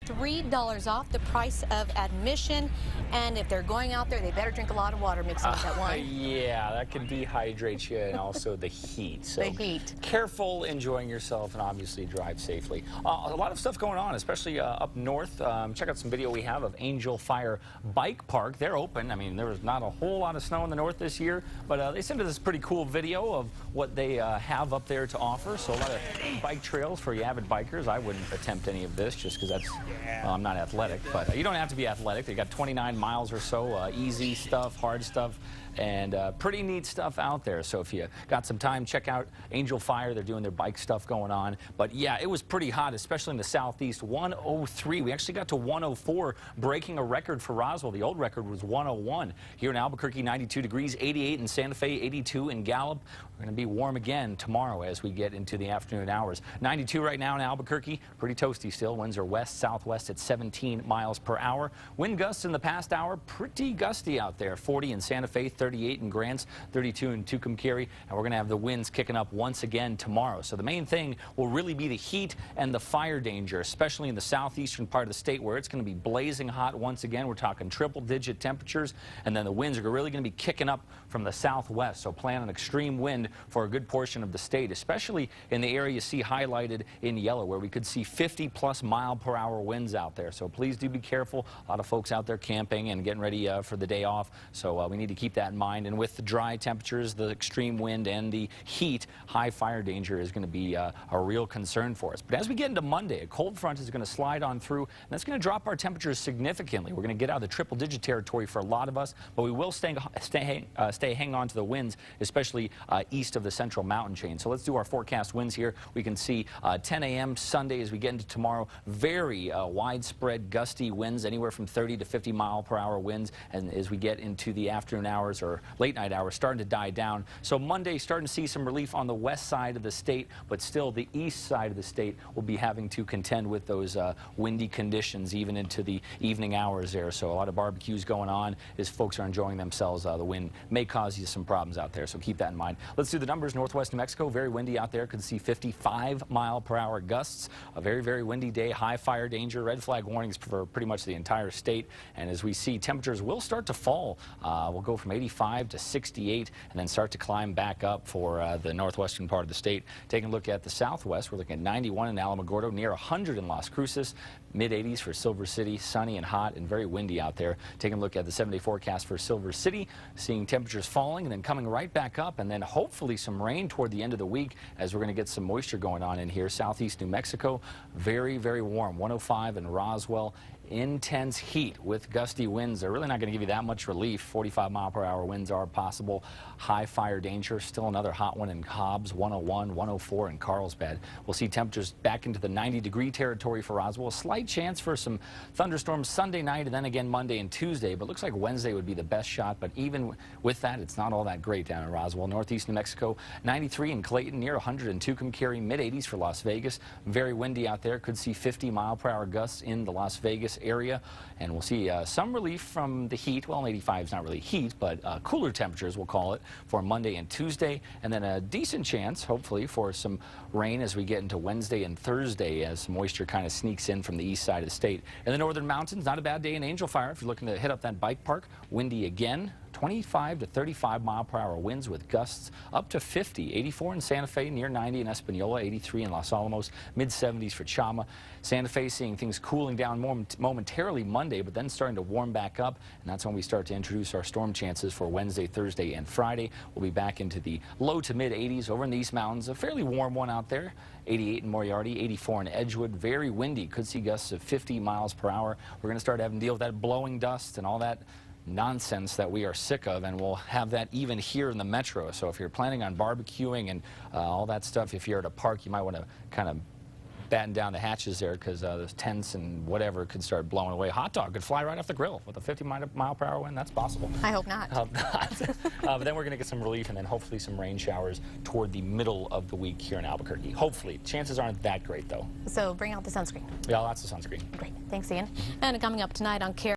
$3 off the price of admission. And if they're going out there, they better drink a lot of water mixing with that wine. Yeah, that can dehydrate you, and also the heat. So the heat. Careful enjoying yourself, and obviously drive safely. A lot of stuff going on, especially up north. Check out some video we have of Angel Fire Bike Park. They're open. I mean, there was not a whole lot of snow in the north this year, but they sent us this pretty cool video of what they have up there to offer. So a lot of bike trails for you avid bikers. I wouldn't attempt any of this just because that's, well, I'm not athletic, but you don't have to be athletic. They got 29 miles or so, easy stuff, hard stuff, and pretty neat stuff out there. So if you got some time, check out Angel Fire. They're doing their bike stuff going on. But yeah, it was pretty hot, especially in the southeast. 103. We actually got to 104, breaking a record for Roswell. The old record was 101. Here in Albuquerque, 92 degrees, 88 in Santa Fe, 82 in Gallup. We're going to be warm again tomorrow as we get into the afternoon hours. 92 right now in Albuquerque. Pretty toasty still. Winds are west-southwest at 17 miles per hour. Wind gusts in the past hour, pretty gusty out there. 40 in Santa Fe, 38 in Grants, 32 in Tucumcari. And we're going to have the winds kicking up once again tomorrow. So the main thing will really be the heat and the fire danger, especially in the southeastern part of the state where it's going to be blazing hot once again. We're talking triple-digit temperatures. And then the winds are really going to be kicking up from the southwest. So plan on extreme wind for a good portion of the state, especially in the area you see highlighted in yellow, where we could see 50-plus mile-per-hour winds out there. So please do be careful. A lot of folks out there camping and getting ready for the day off. So we need to keep that in mind. And with the dry temperatures, the extreme wind, and the heat, high fire danger is going to be a real concern for us. But as we get into Monday, a cold front is going to slide on through, and that's going to drop our temperatures significantly. We're going to get out of the triple-digit territory for a lot of us, but we will hang on to the winds, especially east of the central mountain chain. So let's do our forecast winds here. We can see 10 a.m. Sunday as we get into tomorrow, very widespread gusty winds, anywhere from 30 to 50 mile-per-hour winds. And as we get into the afternoon hours or late night hours, starting to die down. So Monday, starting to see some relief on the west side of the state, but still the east side of the state will be having to contend with those windy conditions even into the evening hours there. So a lot of barbecues going on as folks are enjoying themselves. The wind may cause you some problems out there, so keep that in mind. Let's do the numbers. Northwest New Mexico, very windy out there. Could see 55-mile-per-hour gusts. A very, very windy day. High fire danger. Red flag warnings for pretty much the entire state. And as we see, temperatures will start to fall. We'll go from 85 to 68 and then start to climb back up for the northwestern part of the state. Taking a look at the southwest, we're looking at 91 in Alamogordo, near 100 in Las Cruces, mid-80s for Silver City, sunny and hot and very windy out there. Taking a look at the 7-day forecast for Silver City, seeing temperatures falling and then coming right back up, and then hopefully some rain toward the end of the week as we're going to get some moisture going on in here. Southeast New Mexico, very, very warm. 105 in Roswell. Intense heat with gusty winds. They're really not going to give you that much relief. 45-mile-per-hour winds are possible. High fire danger. Still another hot one in Hobbs. 101, 104 in Carlsbad. We'll see temperatures back into the 90-degree territory for Roswell. A slight chance for some thunderstorms Sunday night and then again Monday and Tuesday, but looks like Wednesday would be the best shot. But even with that, it's not all that great down in Roswell. Northeast New Mexico, 93 in Clayton, near 100 in Tucumcari, mid-80s for Las Vegas. Very windy out there. Could see 50-mile-per-hour gusts in the Las Vegas area, and we'll see some relief from the heat. Well, 85 is not really heat, but cooler temperatures, we'll call it, for Monday and Tuesday, and then a decent chance, hopefully, for some rain as we get into Wednesday and Thursday as moisture kind of sneaks in from the east side of the state. In the northern mountains, not a bad day in Angel Fire if you're looking to hit up that bike park. Windy again. 25 to 35 mile-per-hour winds with gusts up to 50. 84 in Santa Fe, near 90 in Espanola, 83 in Los Alamos, mid-70s for Chama. Santa Fe seeing things cooling down momentarily Monday, but then starting to warm back up, and that's when we start to introduce our storm chances for Wednesday, Thursday, and Friday. We'll be back into the low to mid-80s over in the East Mountains. A fairly warm one out there. 88 in Moriarty, 84 in Edgewood. Very windy. Could see gusts of 50 miles per hour. We're going to start having to deal with that blowing dust and all that nonsense that we are sick of, and we'll have that even here in the metro. So if you're planning on barbecuing and all that stuff, if you're at a park, you might want to kind of batten down the hatches there, because those tents and whatever could start blowing away. Hot dog could fly right off the grill with a 50-mile-per-hour wind. That's possible. I hope not. But then we're going to get some relief and then hopefully some rain showers toward the middle of the week here in Albuquerque. Hopefully. Chances aren't that great, though. So bring out the sunscreen. Yeah, lots of sunscreen. Great. Thanks, Ian. And coming up tonight on Care.